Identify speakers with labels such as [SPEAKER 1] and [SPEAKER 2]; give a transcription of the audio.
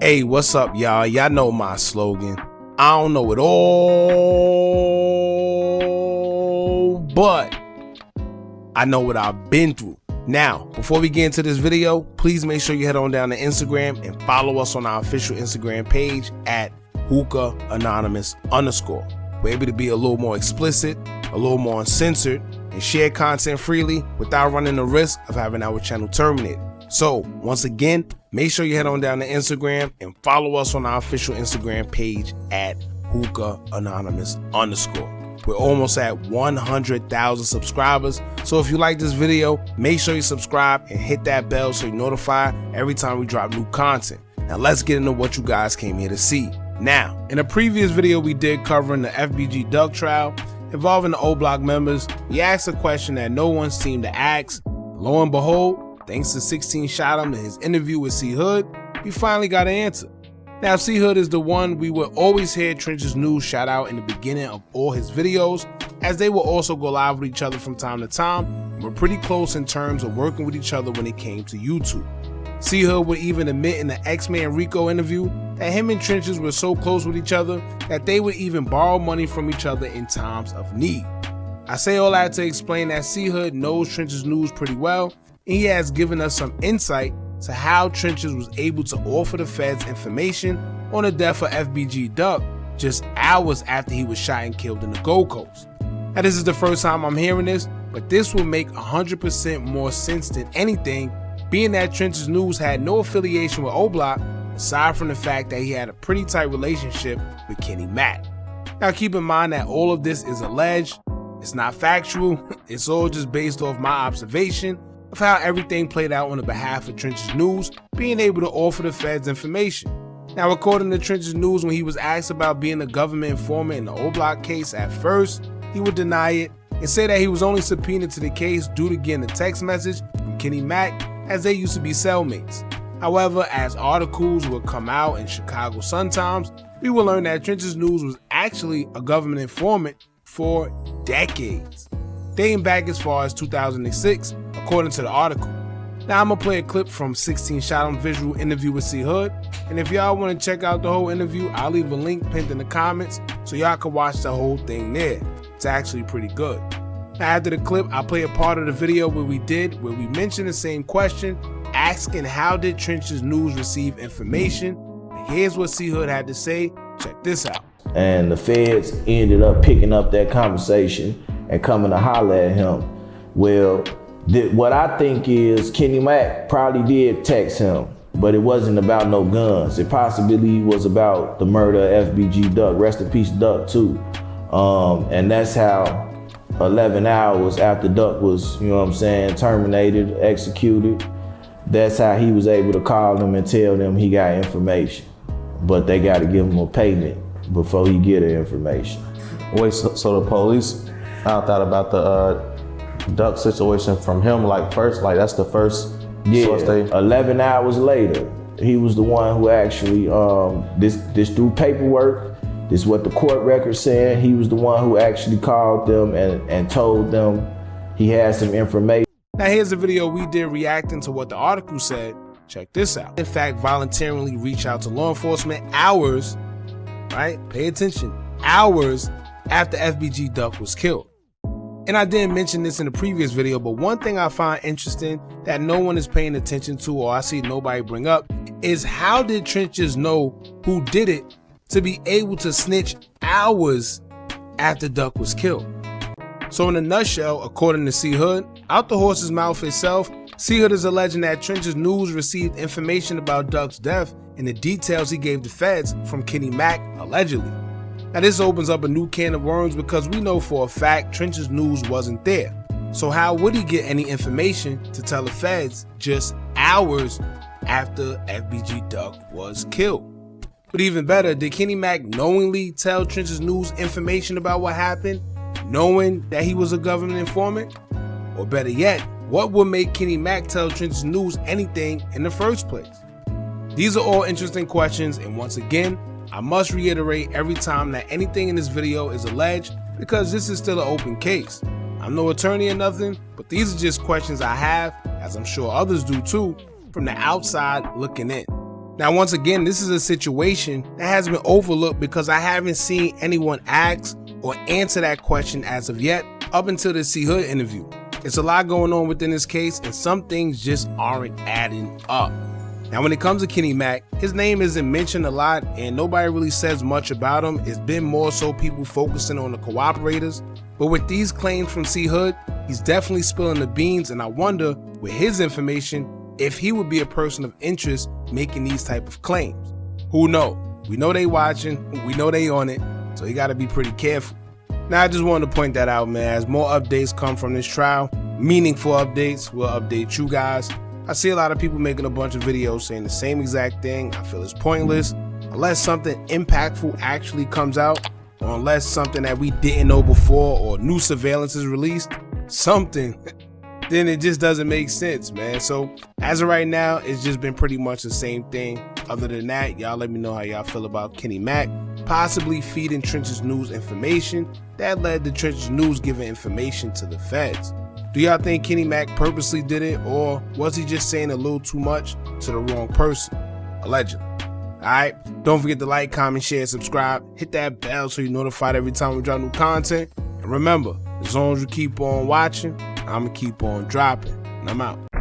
[SPEAKER 1] Hey, what's up, y'all? Y'all know my slogan. I don't know it all, but I know what I've been through. Now, before we get into this video, please make sure you head on down to Instagram and follow us on our official Instagram page at Hookah Anonymous _. We're able to be a little more explicit, a little more uncensored, and share content freely without running the risk of having our channel terminated. So, once again, make sure you head on down to Instagram and follow us on our official Instagram page at Hookah Anonymous _. We're almost at 100,000 subscribers, so if you like this video, make sure you subscribe and hit that bell so you're notified every time we drop new content. Now let's get into what you guys came here to see. Now, in a previous video we did covering the FBG Duck trial involving the oblock members, we asked a question that no one seemed to ask. Lo and behold, thanks to 16 Shot him in his interview with CeeHood, we finally got an answer. Now, CeeHood is the one we would always hear Trench's News shout out in the beginning of all his videos, as they will also go live with each other from time to time, and were pretty close in terms of working with each other when it came to YouTube. CeeHood would even admit in the X-Man Rico interview that him and Trench's were so close with each other that they would even borrow money from each other in times of need. I say all that to explain that CeeHood knows Trench's News pretty well, and he has given us some insight to how Trench's was able to offer the feds information on the death of FBG Duck just hours after he was shot and killed in the Gold Coast. Now, this is the first time I'm hearing this, but this will make 100% more sense than anything, being that Trench's News had no affiliation with oblock, aside from the fact that he had a pretty tight relationship with Kenny Mack. Now, keep in mind that all of this is alleged, it's not factual, it's all just based off my observation of how everything played out on the behalf of Trench's News being able to offer the feds information. Now, according to Trench's News, when he was asked about being a government informant in the oblock case, at first he would deny it and say that he was only subpoenaed to the case due to getting a text message from Kenny Mack, as they used to be cellmates. However, as articles would come out in Chicago Sun-Times, we will learn that Trench's News was actually a government informant for decades, dating back as far as 2006, according to the article. Now, I'm gonna play a clip from 16 Shot him visual interview with CeeHood, and if y'all want to check out the whole interview, I'll leave a link pinned in the comments so y'all can watch the whole thing there. It's actually pretty good. Now, after the clip, I'll play a part of the video where we mentioned the same question, asking how did Trench's News receive information. Here's what CeeHood had to say. Check this out.
[SPEAKER 2] And the feds ended up picking up that conversation and coming to holler at him. Well, what I think is Kenny Mack probably did text him, but it wasn't about no guns. It possibly was about the murder of FBG Duck. Rest in peace, Duck, too. And that's how 11 hours after Duck was, you know what I'm saying, terminated, executed, that's how he was able to call them and tell them he got information. But they got to give him a payment before he get the information.
[SPEAKER 3] Wait, so the police found out about the Duck situation from him, like first, like that's the first source they...
[SPEAKER 2] 11 hours later, he was the one who actually, this through paperwork, this is what the court record said, he was the one who actually called them and told them he had some information.
[SPEAKER 1] Now, here's a video we did reacting to what the article said. Check this out. In fact, voluntarily reach out to law enforcement hours, right? Pay attention, hours after FBG Duck was killed. And I didn't mention this in the previous video, but one thing I find interesting that no one is paying attention to, or I see nobody bring up, is how did Trench's know who did it to be able to snitch hours after Duck was killed? So in a nutshell, according to CeeHood, out the horse's mouth itself, CeeHood is alleging that Trench's News received information about Duck's death and the details he gave the feds from Kenny Mack, allegedly. Now, this opens up a new can of worms because we know for a fact Trench's News wasn't there. So how would he get any information to tell the feds just hours after FBG Duck was killed? But even better, did Kenny Mack knowingly tell Trench's News information about what happened, knowing that he was a government informant? Or better yet, what would make Kenny Mack tell Trench's News anything in the first place? These are all interesting questions, and once again, I must reiterate every time that anything in this video is alleged because this is still an open case. I'm no attorney or nothing, but these are just questions I have, as I'm sure others do too, from the outside looking in. Now, once again, this is a situation that has been overlooked because I haven't seen anyone ask or answer that question as of yet up until the CeeHood interview. It's a lot going on within this case and some things just aren't adding up. Now, when it comes to Kenny Mack, his name isn't mentioned a lot and nobody really says much about him. It's been more so people focusing on the cooperators. But with these claims from CeeHood, he's definitely spilling the beans, and I wonder, with his information, if he would be a person of interest making these type of claims. Who knows? We know they watching, we know they on it, so you gotta be pretty careful. Now, I just wanted to point that out, man. As more updates come from this trial, meaningful updates, we'll update you guys. I see a lot of people making a bunch of videos saying the same exact thing. I feel it's pointless unless something impactful actually comes out, or unless something that we didn't know before or new surveillance is released, something, then it just doesn't make sense, man. So as of right now, it's just been pretty much the same thing. Other than that, y'all let me know how y'all feel about Kenny Mack possibly feeding Trenches News information that led to Trenches News giving information to the feds. Do y'all think Kenny Mack purposely did it, or was he just saying a little too much to the wrong person? Allegedly. Alright, don't forget to like, comment, share, subscribe. Hit that bell so you're notified every time we drop new content. And remember, as long as you keep on watching, I'ma keep on dropping. And I'm out.